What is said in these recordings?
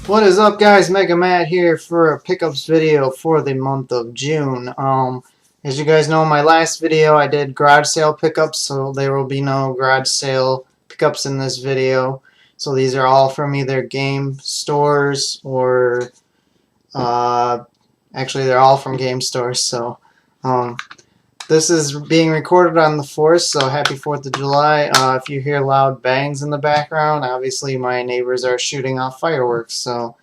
What is up, guys? Mega Matt here for a pickups video for the month of June. As you guys know, in my last video I did garage sale pickups, so there will be no garage sale pickups in this video. So these are all from either game stores or actually they're all from game stores. So this is being recorded on the 4th, so happy 4th of July. If you hear loud bangs in the background, obviously my neighbors are shooting off fireworks, so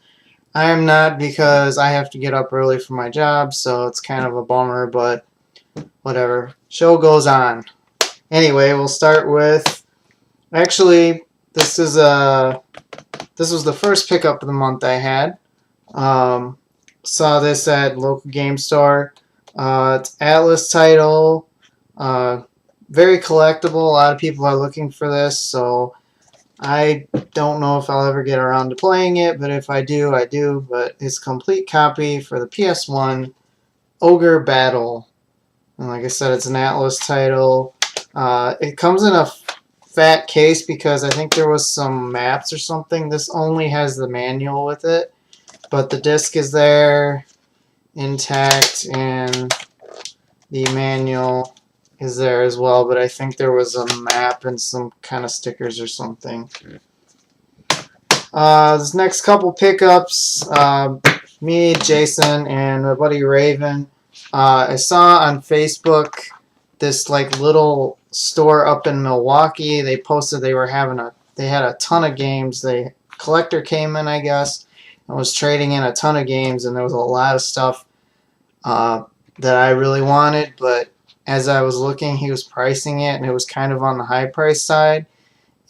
I am not, because I have to get up early for my job, so it's kind of a bummer, but whatever. Show goes on. Anyway, we'll start with, actually, this was the first pickup of the month I had. Saw this at local game store. It's Atlas title, very collectible. A lot of people are looking for this, so I don't know if I'll ever get around to playing it, but if I do, I do. But it's a complete copy for the PS1, Ogre Battle. And like I said, it's an Atlas title. It comes in a fat case because I think there was some maps or something. This only has the manual with it, but the disc is there intact and the manual is there as well, but I think there was a map and some kind of stickers or something. This next couple pickups, me, Jason, and my buddy Raven, I saw on Facebook this like little store up in Milwaukee. They posted they had a ton of games. The collector came in, I guess, and was trading in a ton of games, and there was a lot of stuff that I really wanted, but as I was looking, he was pricing it, and it was kind of on the high price side.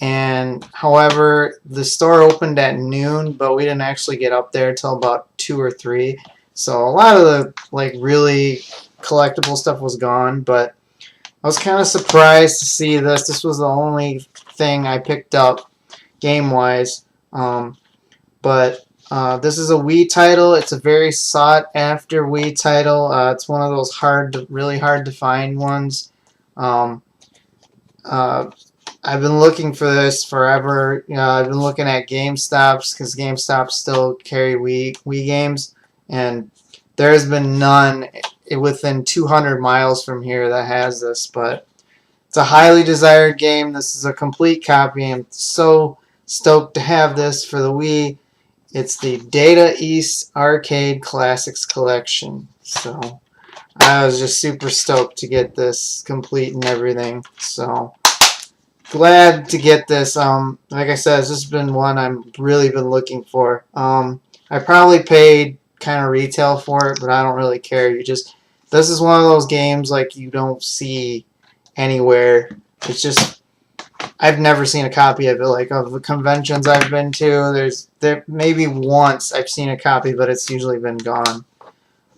And however, the store opened at noon, but we didn't actually get up there till about 2 or 3. So a lot of the like really collectible stuff was gone, but I was kind of surprised to see this. This was the only thing I picked up game-wise. But this is a Wii title. It's a very sought-after Wii title. It's one of those really hard to find ones. I've been looking for this forever. I've been looking at GameStops because GameStops still carry Wii games, and there has been none within 200 miles from here that has this. But it's a highly desired game. This is a complete copy. I'm so stoked to have this for the Wii. It's the Data East Arcade Classics Collection. So I was just super stoked to get this complete and everything. So glad to get this. Like I said, this has been one I've really been looking for. I probably paid kind of retail for it, but I don't really care. This is one of those games like you don't see anywhere. It's just, I've never seen a copy of it. Like of the conventions I've been to, there maybe once I've seen a copy, but it's usually been gone.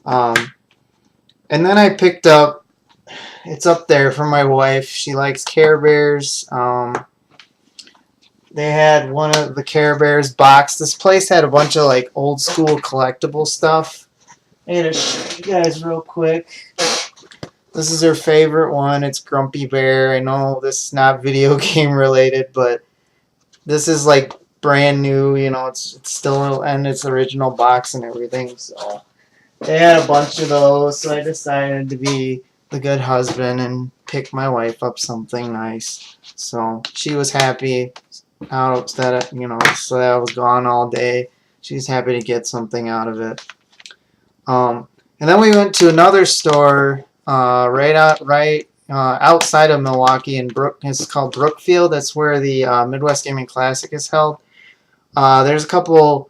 And then I picked up, it's up there for my wife. She likes Care Bears. They had one of the Care Bears box. This place had a bunch of like old school collectible stuff. I'm gonna show you guys real quick. This is her favorite one. It's Grumpy Bear. I know this is not video game related, but this is like brand new. You know, it's still in its original box and everything. So they had a bunch of those. So I decided to be the good husband and pick my wife up something nice. So she was happy out that so that I was gone all day. She's happy to get something out of it. And then we went to another store. Right outside of Milwaukee it's called Brookfield. That's where the Midwest Gaming Classic is held. There's a couple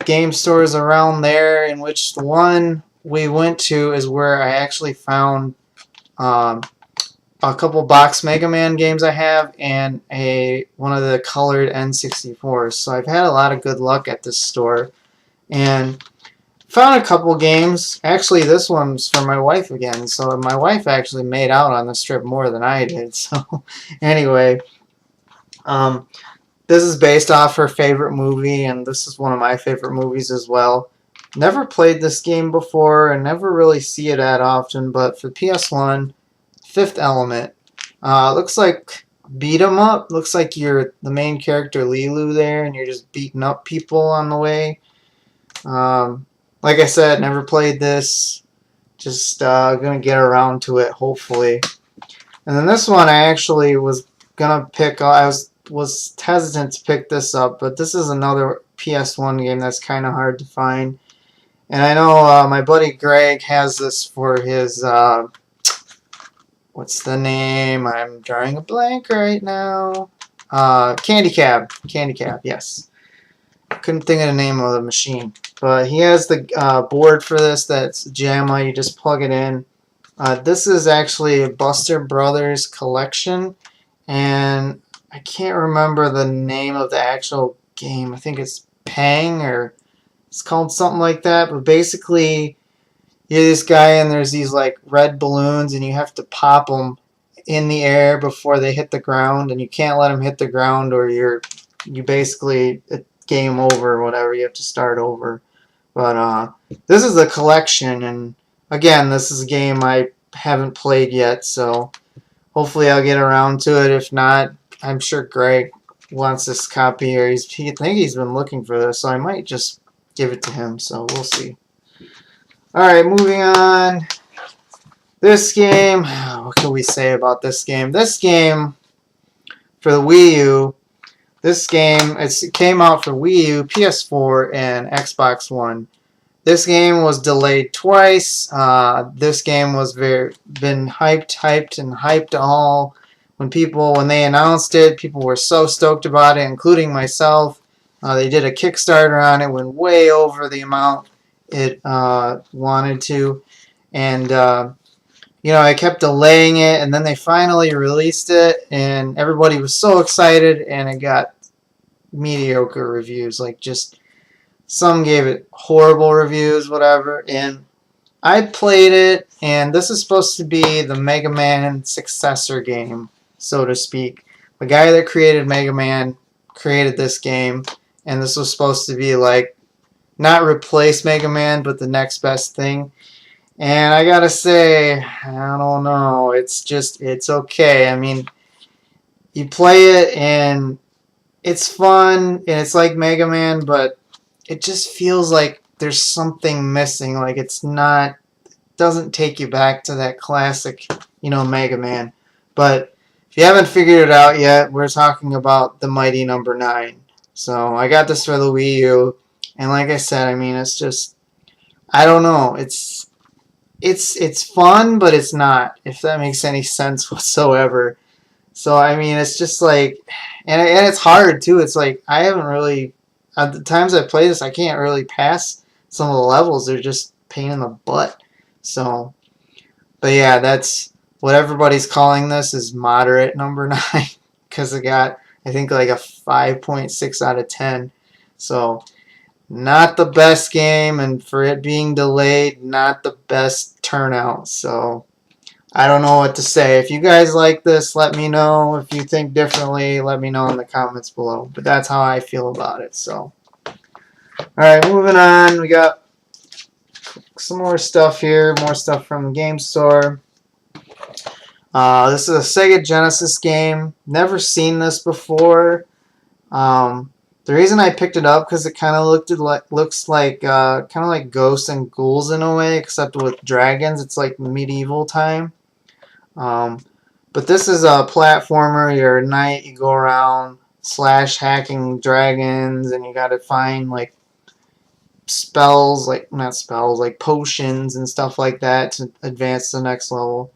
game stores around there, in which the one we went to is where I actually found a couple box Mega Man games I have and one of the colored N64s. So I've had a lot of good luck at this store, and found a couple games. Actually, this one's for my wife again. So my wife actually made out on this trip more than I did. So anyway, this is based off her favorite movie, and this is one of my favorite movies as well. Never played this game before and never really see it that often, but for PS1, Fifth Element. Looks like beat 'em up. Looks like you're the main character Lilu there, and you're just beating up people on the way. Like I said, never played this. Just gonna get around to it, hopefully. And then this one I actually was gonna pick. I was hesitant to pick this up, but this is another PS1 game that's kind of hard to find. And I know my buddy Greg has this for his what's the name? I'm drawing a blank right now. Candy Cab. Candy Cab. Yes. Couldn't think of the name of the machine, but he has the board for this. That's JAMA. You just plug it in. This is actually a Buster Brothers collection, and I can't remember the name of the actual game. I think it's Pang, or it's called something like that. But basically, you're this guy, and there's these like red balloons, and you have to pop them in the air before they hit the ground, and you can't let them hit the ground, or you basically game over or whatever. You have to start over. But this is a collection, and again, this is a game I haven't played yet, so hopefully I'll get around to it. If not, I'm sure Greg wants this copy, or I think he's been looking for this, so I might just give it to him, so we'll see. Alright, moving on. This game, what can we say about this game? This game, for the Wii U, this game, it came out for Wii U, PS4, and Xbox One. This game was delayed twice. This game was been hyped all. When they announced it, people were so stoked about it, including myself. They did a Kickstarter on it, went way over the amount it wanted to, and I kept delaying it, and then they finally released it, and everybody was so excited, and it got mediocre reviews. Like, just some gave it horrible reviews, whatever. And I played it, and this is supposed to be the Mega Man successor game, so to speak. The guy that created Mega Man created this game, and this was supposed to be like not replace Mega Man, but the next best thing. And I gotta say, I don't know. It's okay. I mean, you play it and it's fun and it's like Mega Man, but it just feels like there's something missing. Like doesn't take you back to that classic, Mega Man. But if you haven't figured it out yet, we're talking about the mighty number 9. So I got this for the Wii U, and like I said, I mean, it's just, I don't know. It's fun, but it's not, if that makes any sense whatsoever. So, I mean, it's just like, and it's hard, too. It's like, I haven't really, at the times I play this, I can't really pass some of the levels. They're just pain in the butt. So, but yeah, that's what everybody's calling this, is moderate number 9, because it got, I think, like a 5.6 out of 10. So, not the best game, and for it being delayed, not the best turnout. So, I don't know what to say. If you guys like this, let me know. If you think differently, let me know in the comments below. But that's how I feel about it. So, alright, moving on. We got some more stuff here. More stuff from the game store. This is a Sega Genesis game. Never seen this before. The reason I picked it up because it kind of looks like kind of like Ghosts and Ghouls in a way, except with dragons. It's like medieval time. But this is a platformer. You're a knight. You go around hacking dragons, and you got to find like spells, like not spells, like potions and stuff like that to advance to the next level.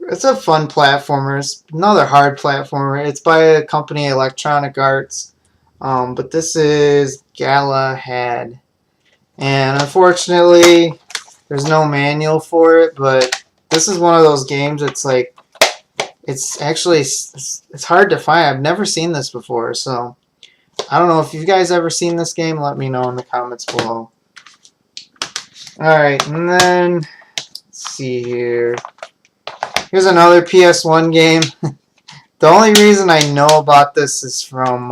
It's a fun platformer. It's another hard platformer. It's by a company, Electronic Arts. But this is Galahad. And unfortunately, there's no manual for it, but this is one of those games that's like, it's actually, it's hard to find. I've never seen this before, so I don't know if you guys ever seen this game. Let me know in the comments below. Alright, and then, let's see here. Here's another PS1 game. The only reason I know about this is from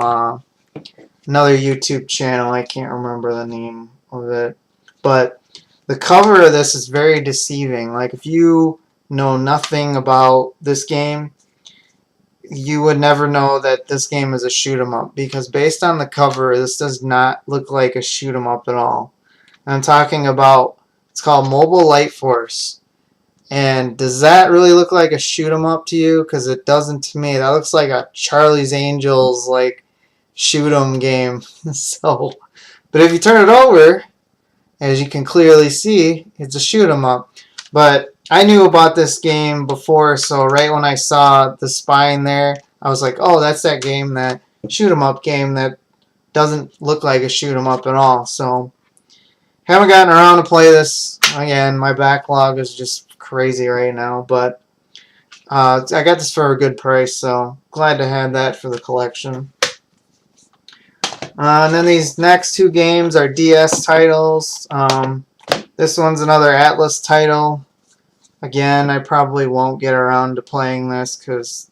another YouTube channel. I can't remember the name of it. But the cover of this is very deceiving. Like, if you know nothing about this game, you would never know that this game is a shoot 'em up, because based on the cover, this does not look like a shoot 'em up at all. I'm talking about, it's called Mobile Light Force. And does that really look like a shoot 'em up to you? Because it doesn't to me. That looks like a Charlie's Angels like shoot 'em game. So, but if you turn it over, as you can clearly see, it's a shoot 'em up. But I knew about this game before, so right when I saw the spine there, I was like, oh, that's that game, that shoot 'em up game that doesn't look like a shoot 'em up at all. So, haven't gotten around to play this. Again, my backlog is just crazy right now, but I got this for a good price, so glad to have that for the collection. And then these next two games are DS titles. This one's another Atlas title. Again, I probably won't get around to playing this because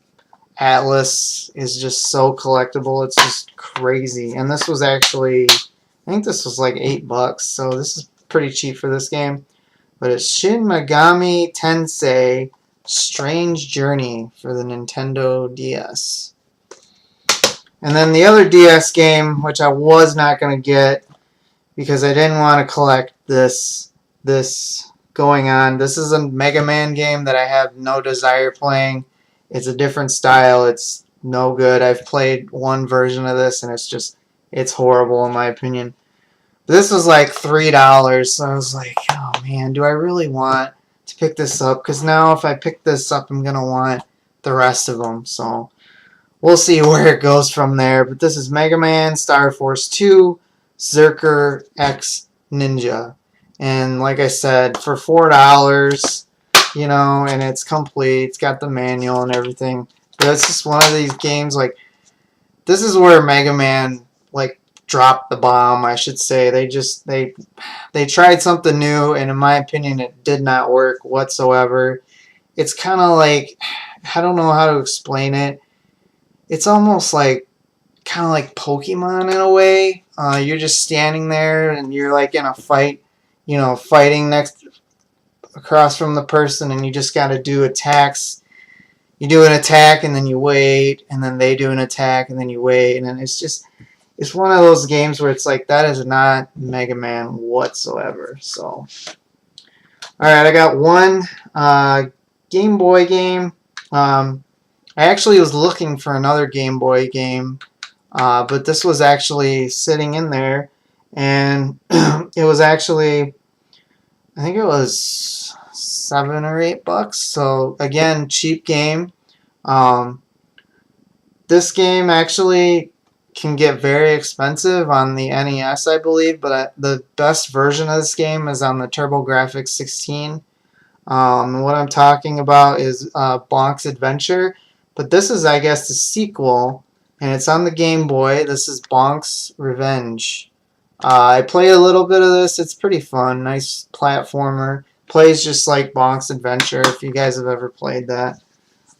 Atlas is just so collectible. It's just crazy. And this was actually, I think this was like $8, so this is pretty cheap for this game. But it's Shin Megami Tensei Strange Journey for the Nintendo DS. And then the other DS game, which I was not going to get because I didn't want to collect this going on. This is a Mega Man game that I have no desire playing. It's a different style. It's no good. I've played one version of this and it's horrible in my opinion. This was like $3, so I was like, oh man, do I really want to pick this up? Because now if I pick this up, I'm going to want the rest of them. So we'll see where it goes from there. But this is Mega Man Star Force 2 Zerker X Ninja. And like I said, for $4, you know, and it's complete. It's got the manual and everything. But it's just one of these games, like, this is where Mega Man, like, dropped the bomb, I should say. They tried something new, and in my opinion, it did not work whatsoever. It's kind of like, I don't know how to explain it. It's almost like, kind of like Pokemon in a way. You're just standing there, and you're like in a fight, you know, fighting across from the person, and you just got to do attacks. You do an attack, and then you wait, and then they do an attack, and then you wait, and then it's one of those games where it's like, that is not Mega Man whatsoever. So, alright, I got one Game Boy game. I actually was looking for another Game Boy game, but this was actually sitting in there, and it was actually, I think it was $7 or $8. So again, cheap game. This game actually can get very expensive on the NES, I believe, but the best version of this game is on the TurboGrafx 16. What I'm talking about is Bonk's Adventure, but this is, I guess, the sequel, and it's on the Game Boy. This is Bonk's Revenge. I played a little bit of this. It's pretty fun. Nice platformer. Plays just like Bonk's Adventure, if you guys have ever played that.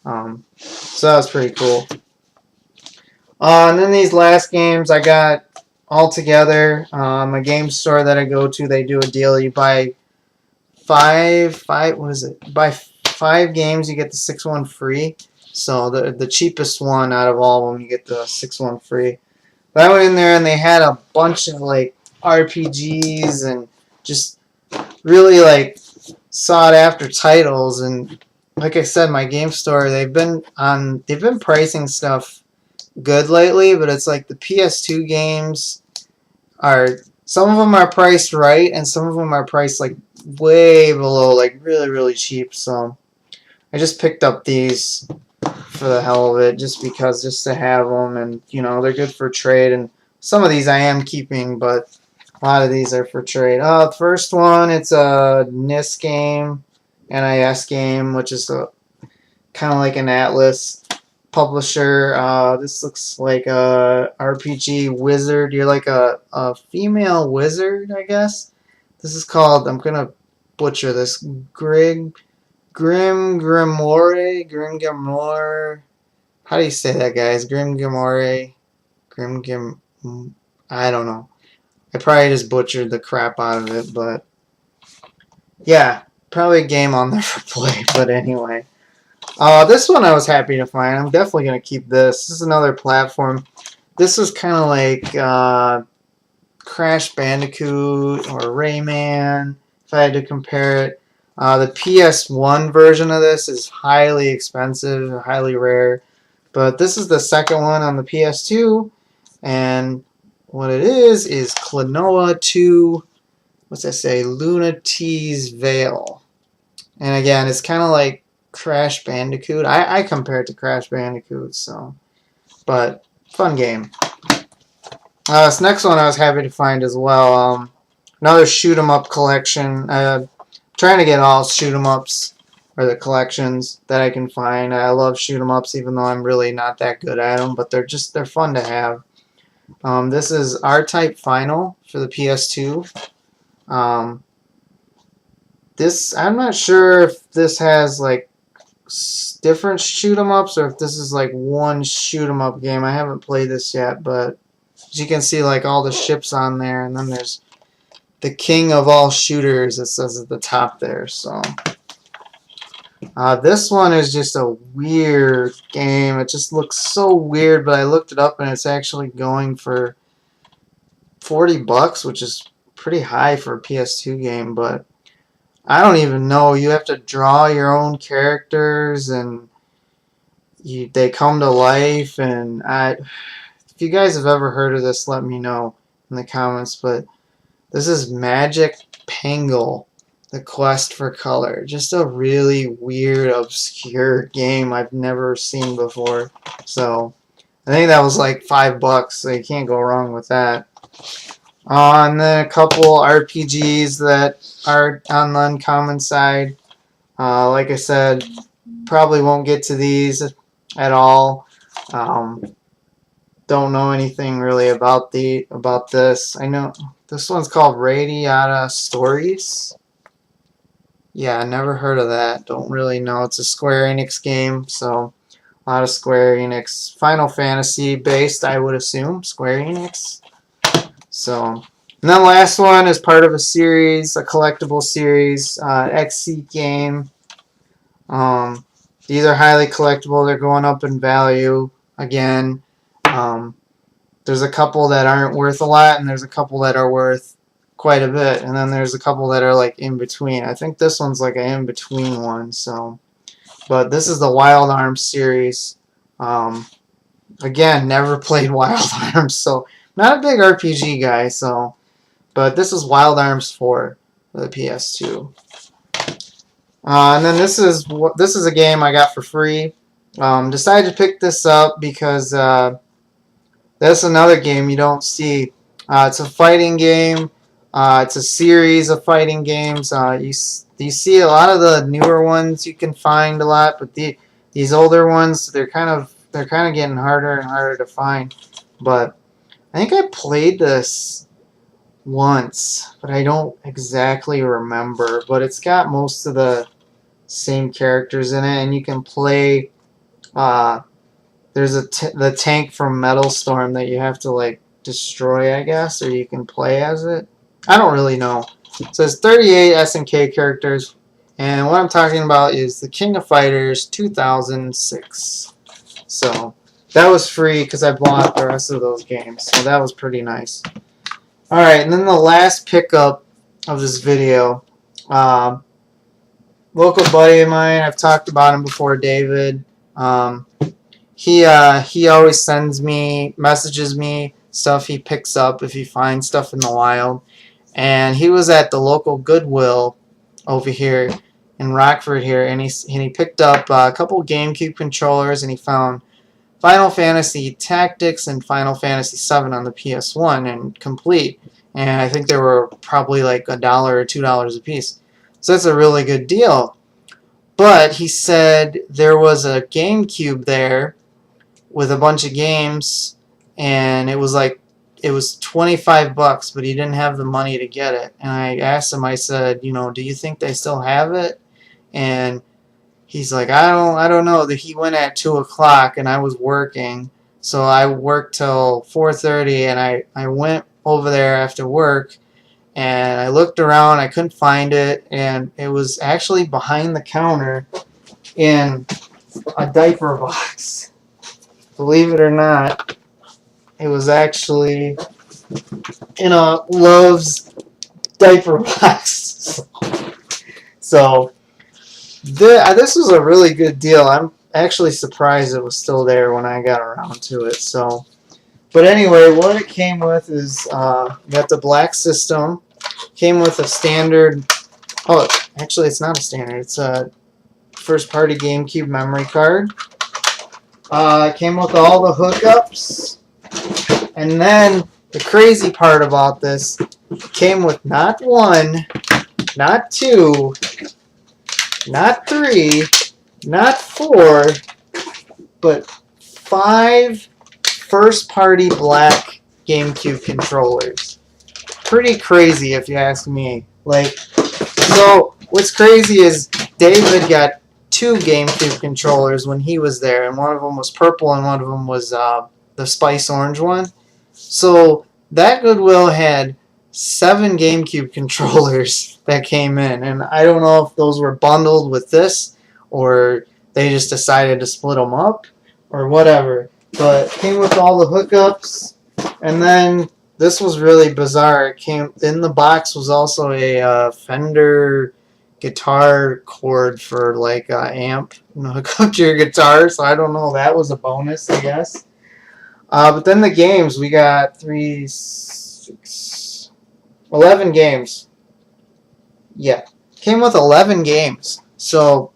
So that was pretty cool. And then these last games I got all together. A game store that I go to, they do a deal. You buy what is it? Buy 5 games, you get the 6th one free. So the cheapest one out of all of them, you get the 6th one free. But I went in there and they had a bunch of like RPGs and just really like sought after titles. And like I said, my game store, they've been pricing stuff good lately, but it's like the PS2 games are, some of them are priced right and some of them are priced like way below, like really, really cheap. So I just picked up these for the hell of it, just to have them, and you know, they're good for trade. And some of these I am keeping, but a lot of these are for trade. The first one, it's a NIS game, which is a kind of like an Atlas publisher. This looks like a RPG wizard. You're like a female wizard, I guess. This is called, I'm gonna butcher this, Grim Grimoire. How do you say that, guys? Grim Grimoire. I don't know. I probably just butchered the crap out of it, but yeah, probably a game I'll never play. But anyway, this one I was happy to find. I'm definitely gonna keep this. This is another platform. This is kind of like Crash Bandicoot or Rayman, if I had to compare it. The PS1 version of this is highly expensive, highly rare. But this is the second one on the PS2. And what it is Klonoa 2, what's that say? Lunatee's Veil. And again, it's kind of like Crash Bandicoot. I compare it to Crash Bandicoot, so. But, fun game. This next one I was happy to find as well. Another shoot 'em up collection. Trying to get all shoot 'em ups or the collections that I can find. I love shoot 'em ups, even though I'm really not that good at them. But they're fun to have. This is R-Type Final for the PS2. This I'm not sure if this has like different shoot 'em ups or if this is like one shoot 'em up game. I haven't played this yet, but as you can see, like all the ships on there, and then there's the king of all shooters, it says at the top there. So this one is just a weird game. It just looks so weird, but I looked it up and it's actually going for $40, which is pretty high for a PS2 game. But I don't even know. You have to draw your own characters, and they come to life. And if you guys have ever heard of this, let me know in the comments. But this is Magic Pangle, The Quest for Color. Just a really weird, obscure game I've never seen before. So I think that was like $5, so you can't go wrong with that. And then a couple RPGs that are on the uncommon side. Like I said, probably won't get to these at all. Don't know anything really about this. I know this one's called Radiata Stories. Yeah, I never heard of that. Don't really know. It's a Square Enix game, so a lot of Square Enix, Final Fantasy based, I would assume. Square Enix. So, and then the last one is part of a series, a collectible series, XC game. These are highly collectible. They're going up in value again. There's a couple that aren't worth a lot, and there's a couple that are worth quite a bit, and then there's a couple that are like in between. I think this one's like an in between one. So, but this is the Wild Arms series. Again, never played Wild Arms, so not a big RPG guy. So, but this is Wild Arms 4 for the PS2. And then this is a game I got for free. Decided to pick this up because that's another game you don't see. It's a fighting game. It's a series of fighting games. You see a lot of the newer ones you can find a lot, but these older ones they're kind of getting harder and harder to find. But I think I played this once, but I don't exactly remember. But it's got most of the same characters in it, and you can play. There's the tank from Metal Storm that you have to like destroy, I guess, or you can play as it. I don't really know. It says 38 SNK characters, and what I'm talking about is the King of Fighters 2006. So that was free because I bought the rest of those games, so that was pretty nice. All right, and then the last pickup of this video, local buddy of mine. I've talked about him before, David. He always messages me stuff he picks up if he finds stuff in the wild. And he was at the local Goodwill over here in Rockford here, and he picked up a couple GameCube controllers, and he found Final Fantasy Tactics and Final Fantasy VII on the PS1 and complete. And I think they were probably like $1 or $2 a piece. So that's a really good deal. But he said there was a GameCube there with a bunch of games, and it was $25, but he didn't have the money to get it. And I asked him, I said, do you think they still have it? And he's like, I don't know. That he went at 2 o'clock, and I was working, so I worked till 4:30, and I went over there after work, and I looked around. I couldn't find it, and it was actually behind the counter in a diaper box. Believe it or not, it was actually in a Love's diaper box. So this was a really good deal. I'm actually surprised it was still there when I got around to it. So, but anyway, what it came with is got the black system. Came with a standard. Oh, actually, it's not a standard. It's a first-party GameCube memory card. Came with all the hookups, and then the crazy part about this came with not one, not two, not three, not four, but 5 first-party black GameCube controllers. Pretty crazy, if you ask me. Like, so what's crazy is David got 2 GameCube controllers when he was there, and one of them was purple and one of them was the spice orange one. So that Goodwill had 7 GameCube controllers that came in, and I don't know if those were bundled with this or they just decided to split them up or whatever. But it came with all the hookups, and then this was really bizarre. It came in the box was also a Fender guitar cord for like amp, hook up to your guitar. So I don't know. That was a bonus, I guess. But then the games, we got 3, 6, 11 games. Yeah, came with 11 games. So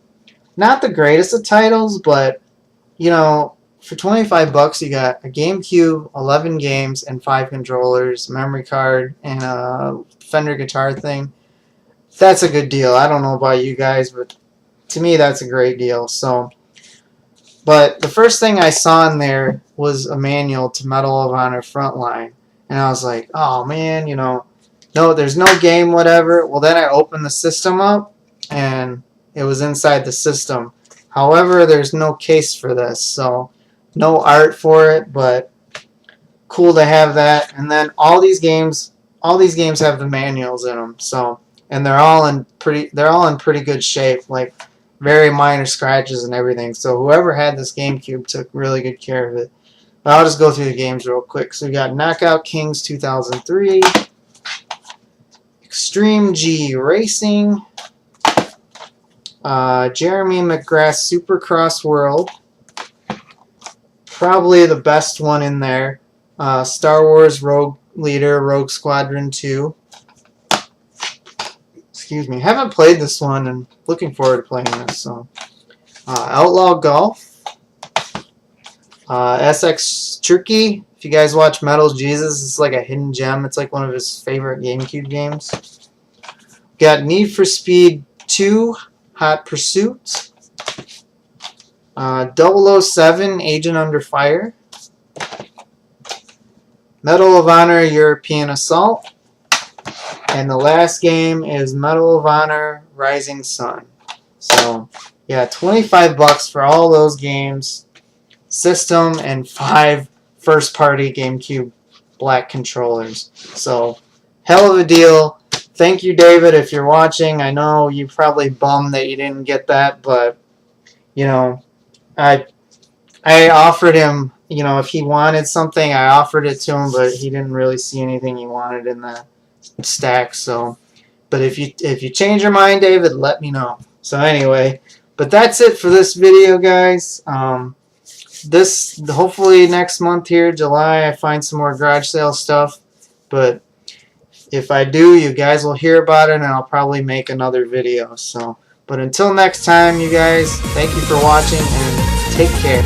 not the greatest of titles, but for $25 you got a GameCube, 11 games, and 5 controllers, memory card, and a Fender guitar thing. That's a good deal. I don't know about you guys, but to me that's a great deal. So, but the first thing I saw in there was a manual to Medal of Honor Frontline, and I was like, oh man, no, there's no game, whatever. Well, then I opened the system up, and it was inside the system. However, there's no case for this, so no art for it, but cool to have that. And then all these games have the manuals in them. So, and they're all in pretty good shape, like very minor scratches and everything. So whoever had this GameCube took really good care of it. But I'll just go through the games real quick. So we got Knockout Kings 2003, Extreme G Racing, Jeremy McGrath's Supercross World, probably the best one in there, Star Wars Rogue Leader, Rogue Squadron 2. Excuse me, haven't played this one and looking forward to playing this. So, Outlaw Golf, SX Tricky. If you guys watch Metal Jesus, it's like a hidden gem. It's like one of his favorite GameCube games. Got Need for Speed 2, Hot Pursuit, 007, Agent Under Fire, Medal of Honor European Assault, and the last game is Medal of Honor Rising Sun. So, yeah, $25 for all those games, system, and 5 first-party GameCube black controllers. So, hell of a deal. Thank you, David, if you're watching. I know you're probably bummed that you didn't get that, but, I offered him, if he wanted something, I offered it to him, but he didn't really see anything he wanted in the stack. So, but if you change your mind, David, let me know. So anyway, but that's it for this video, guys. Hopefully next month here, July, I find some more garage sale stuff. But if I do, you guys will hear about it, and I'll probably make another video. So, but until next time, you guys, thank you for watching, and take care.